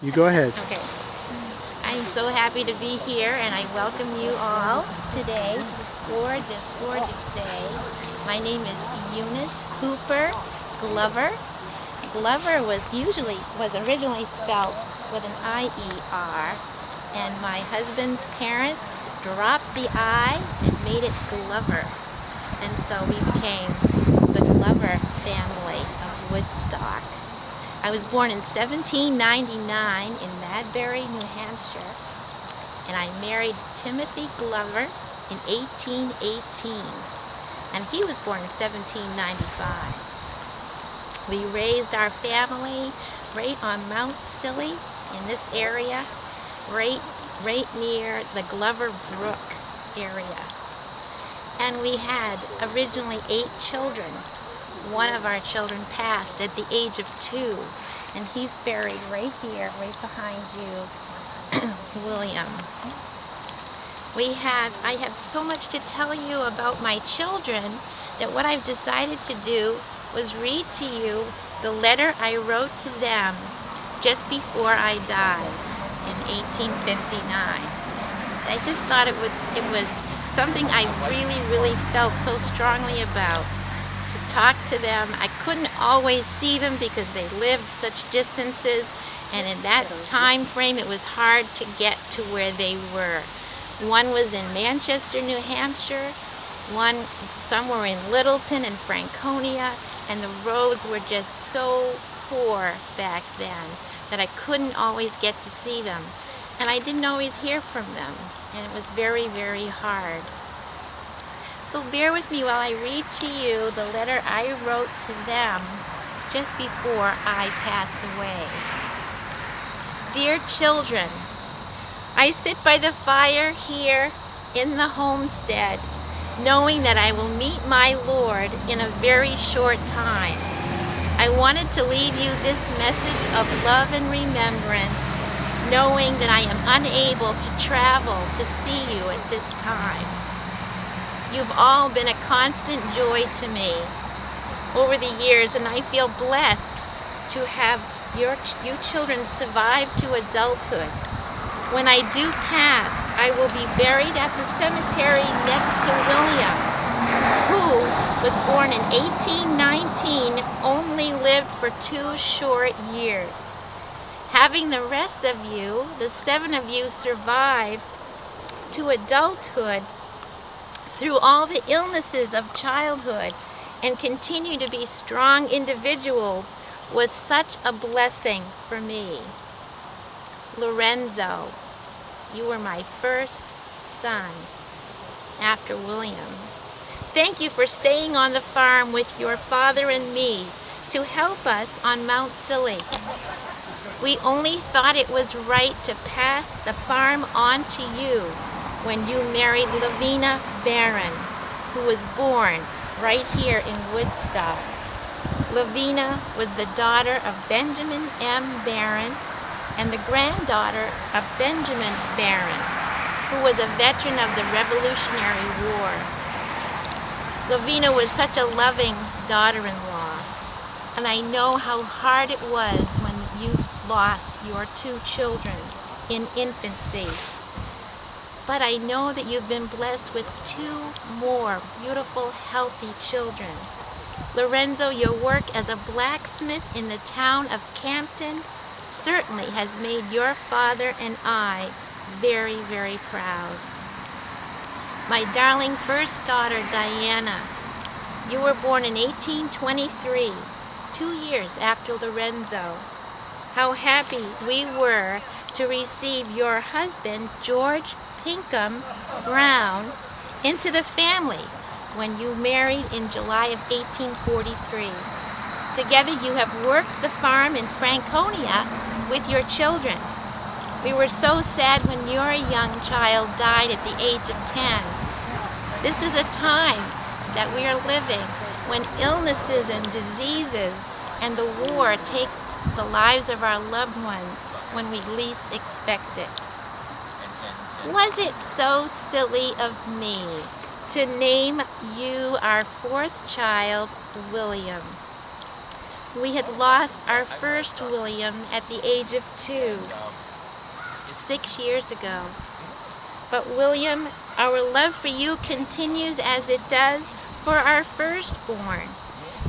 You go ahead. Okay. I'm so happy to be here and I welcome you all today, this gorgeous, gorgeous day. My name is Eunice Glover. Glover was originally spelled with an I-E-R, and my husband's parents dropped the I and made it Glover. And so we became the Glover family of Woodstock. I was born in 1799 in Madbury, New Hampshire, and I married Timothy Glover in 1818, and he was born in 1795. We raised our family right on Mount Silly in this area, right near the Glover Brook area. And we had originally 8 children. One of our children passed at the age of 2, and he's buried right here, right behind you, William. I have so much to tell you about my children that what I've decided to do was read to you the letter I wrote to them just before I died in 1859. I just thought it was something I really felt so strongly about, to talk to them. I couldn't always see them because they lived such distances, and in that time frame it was hard to get to where they were. One was in Manchester, New Hampshire, some were in Littleton and Franconia, and the roads were just so poor back then that I couldn't always get to see them. And I didn't always hear from them, and it was very hard. So bear with me while I read to you the letter I wrote to them just before I passed away. Dear children, I sit by the fire here in the homestead, knowing that I will meet my Lord in a very short time. I wanted to leave you this message of love and remembrance, knowing that I am unable to travel to see you at this time. You've all been a constant joy to me over the years, and I feel blessed to have you children survive to adulthood. When I do pass, I will be buried at the cemetery next to William, who was born in 1819, only lived for 2 short years. Having the rest of you, the 7 of you, survive to adulthood through all the illnesses of childhood and continue to be strong individuals was such a blessing for me. Lorenzo, you were my first son after William. Thank you for staying on the farm with your father and me to help us on Mount Silly. We only thought it was right to pass the farm on to you when you married Lavina Barron, who was born right here in Woodstock. Lavina was the daughter of Benjamin M. Barron and the granddaughter of Benjamin Barron, who was a veteran of the Revolutionary War. Lavina was such a loving daughter-in-law, and I know how hard it was when you lost your 2 children in infancy. But I know that you've been blessed with 2 more beautiful, healthy children. Lorenzo, your work as a blacksmith in the town of Campton certainly has made your father and I very proud. My darling first daughter, Diana, you were born in 1823, 2 years after Lorenzo. How happy we were to receive your husband, George Pinkham Brown, into the family when you married in July of 1843. Together you have worked the farm in Franconia with your children. We were so sad when your young child died at the age of 10. This is a time that we are living when illnesses and diseases and the war take the lives of our loved ones when we least expect it. Was it so silly of me to name you our 4th child, William? We had lost our first William at the age of 2, 6 years ago. But William, our love for you continues as it does for our firstborn.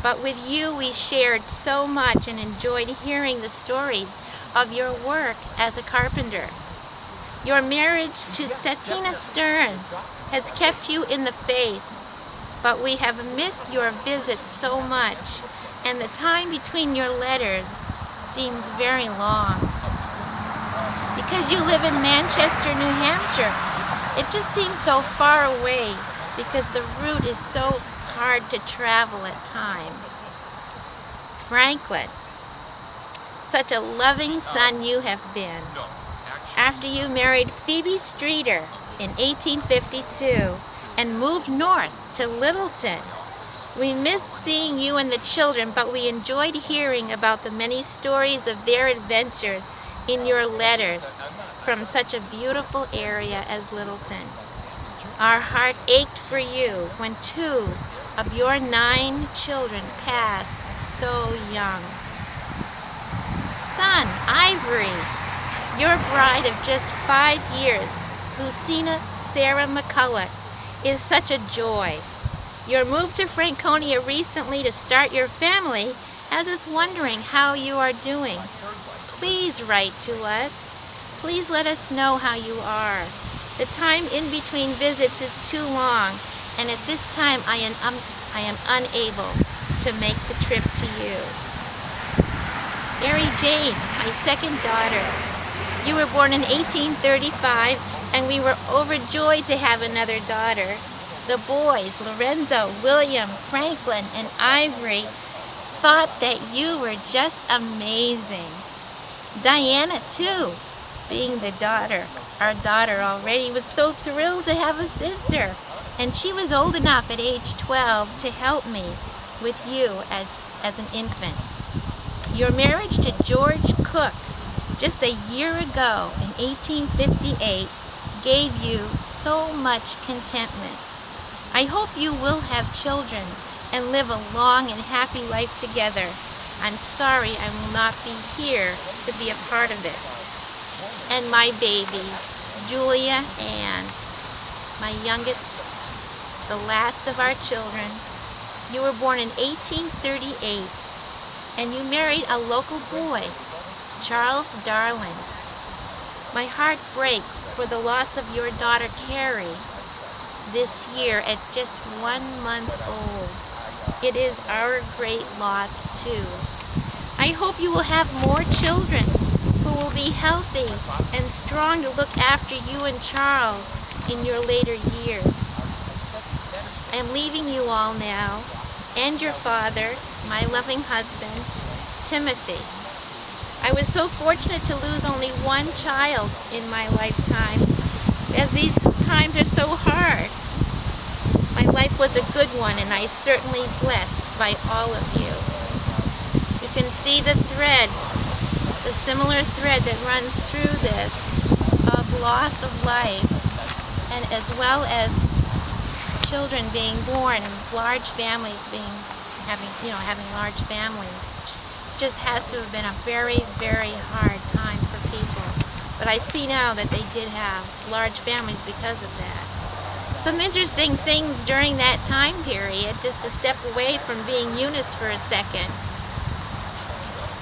But with you we shared so much and enjoyed hearing the stories of your work as a carpenter. Your marriage to Statina Stearns has kept you in the faith, but we have missed your visits so much, and the time between your letters seems very long. Because you live in Manchester, New Hampshire, it just seems so far away because the route is so hard to travel at times. Franklin, such a loving son you have been. After you married Phoebe Streeter in 1852 and moved north to Littleton, we missed seeing you and the children, but we enjoyed hearing about the many stories of their adventures in your letters from such a beautiful area as Littleton. Our heart ached for you when 2 of your 9 children passed so young. Son, Ivory, your bride of just 5 years, Lucina Sarah McCulloch, is such a joy. Your move to Franconia recently to start your family has us wondering how you are doing. Please write to us. Please let us know how you are. The time in between visits is too long, and at this time I am unable to make the trip to you. Mary Jane, my second daughter. You were born in 1835, and we were overjoyed to have another daughter. The boys, Lorenzo, William, Franklin, and Ivory, thought that you were just amazing. Diana, too, being our daughter already, was so thrilled to have a sister, and she was old enough at age 12 to help me with you as an infant. Your marriage to George Cook just a year ago in 1858 gave you so much contentment. I hope you will have children and live a long and happy life together. I'm sorry I will not be here to be a part of it. And my baby, Julia Ann, my youngest, the last of our children. You were born in 1838, and you married a local boy, Charles Darling. My heart breaks for the loss of your daughter, Carrie, this year at just 1 month old. It is our great loss, too. I hope you will have more children who will be healthy and strong to look after you and Charles in your later years. I am leaving you all now, and your father, my loving husband, Timothy. I was so fortunate to lose only 1 child in my lifetime, as these times are so hard. My life was a good one, and I certainly blessed by all of you. You can see the thread, the similar thread that runs through this of loss of life, and as well as children being born and large families having large families. It just has to have been a very, very hard time for people. But I see now that they did have large families because of that. Some interesting things during that time period, just to step away from being Eunice for a second.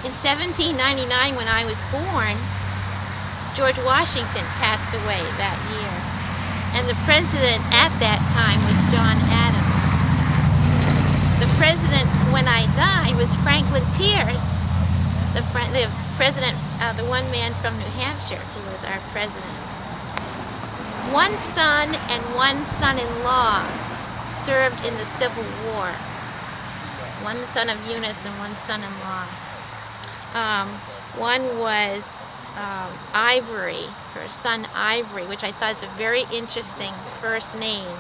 In 1799, when I was born, George Washington passed away that year. And the president at that time was John Adams. The president when I died was Franklin Pierce, the president, the one man from New Hampshire who was our president. 1 son and 1 son-in-law served in the Civil War. 1 son of Eunice and 1 son-in-law. One was Ivory, her son Ivory, which I thought is a very interesting first name.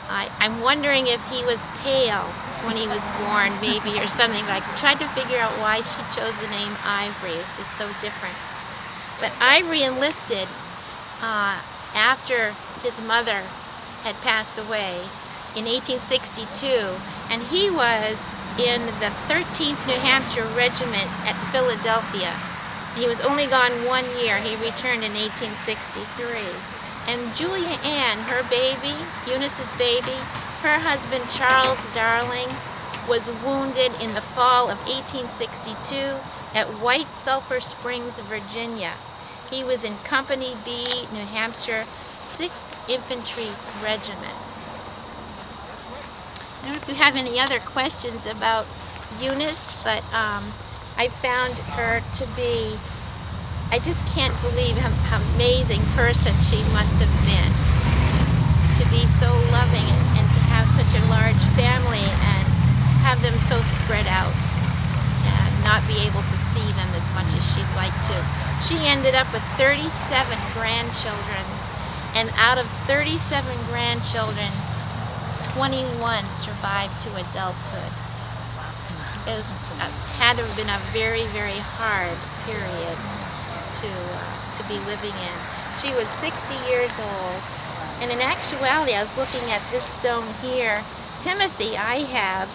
I'm wondering if he was pale when he was born, maybe, or something, but I tried to figure out why she chose the name Ivory. It's just so different. But Ivory enlisted after his mother had passed away in 1862, and he was in the 13th New Hampshire Regiment at Philadelphia. He was only gone 1 year. He returned in 1863. And Julia Ann, her baby, Eunice's baby, her husband Charles Darling, was wounded in the fall of 1862 at White Sulphur Springs, Virginia. He was in Company B, New Hampshire, 6th Infantry Regiment. I don't know if you have any other questions about Eunice, but I found her to be, I just can't believe how amazing person she must have been. To be so loving and to have such a large family and have them so spread out and not be able to see them as much as she'd like to. She ended up with 37 grandchildren, and out of 37 grandchildren, 21 survived to adulthood. It had to have been a very, very hard period to be living in. She was 60 years old, and in actuality, I was looking at this stone here. Timothy, I have,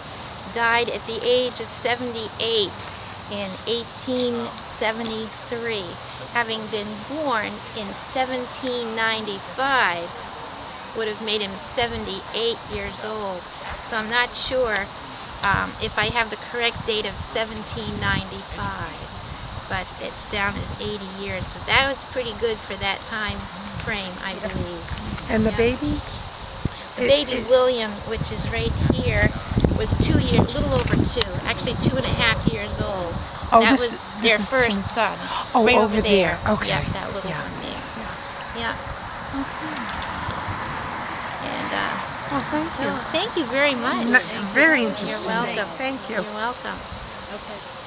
died at the age of 78 in 1873, having been born in 1795. Would have made him 78 years old. So I'm not sure if I have the correct date of 1795, but it's down as 80 years. But that was pretty good for that time frame, I believe. And the baby? The baby William, which is right here, was 2 years, a little over 2, actually 2.5 years old. Oh, that this was their is first son. Oh, right over there. there. Okay. Yeah, that little one there. Yeah. Okay. And Well, thank you. thank you very much. Very interesting. You're welcome. Thank you. You're welcome. Okay.